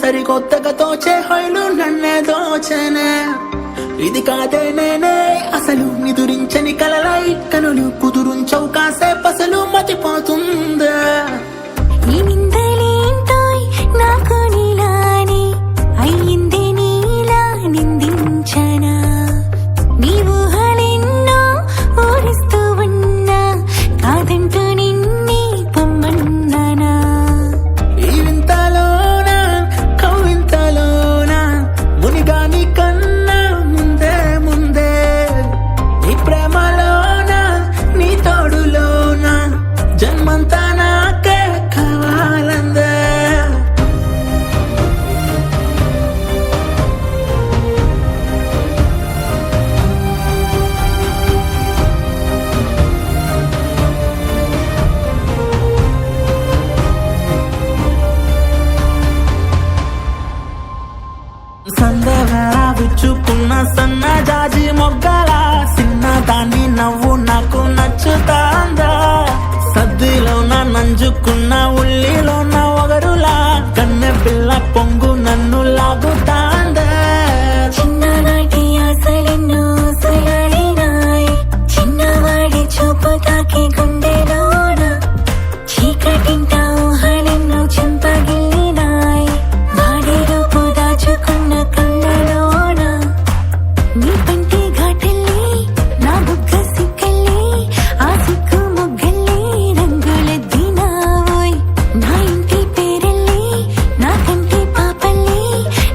సరికొత్తగా తోచే హొయలు నన్నే దోచనే ఇది కాదే నేనే అసలు నిదురించని కలలై కనులు కుదురుంచవు కాసేపు అసలు మతిపోతుందా ఈ నిందలేంటోయ్ నాకు నీలానే అయ్యిందే నీలా నిందించనా నీ ఊహలెన్నో ఊరిస్తూ ఉన్నా కాదంటూ నిన్నే పొమ్మన్నానా ఈ వింతలోన కవ్వింతలోన మునిగాని కన్నా ముందే ముందే నీ ప్రేమలోన నీ తోడులోన జన్మంతా నాకే కావాలందే సందవేళ విచ్చుకున్న సన్న జాజి మొగ్గల చిన్న దాన్ని నవ్వు నాకు నచ్చుతాందా సద్దిలోన నంజుకున్న ఉల్లిలోన ఒగరులా కన్నె పిల్ల పొంగు నన్ను లాగుతాందా చిన్ననాటి ఆశలెన్నో సులలినాయ్ చిన్నవాడి చూపు తాకి గుండెలోన చీకటింట ఊహలెన్నో చెంపగిల్లినాయ్ వాడి రూపు దాచుకున్న కళ్ళలోన నీ పంటి ఘాటల్లే నా బుగ్గ సిక్కల్లే ఆ సిగ్గు మొగ్గల్లే రంగులెద్దినావోయ్ నా ఇంటి పేరల్లే నా కంటి పాపల్లే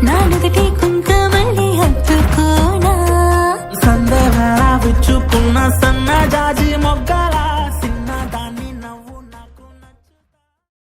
నా నుదుటి కుంకుమల్లే హత్తుకోనా సందవేళ విచ్చుకున్న సన్న జాజి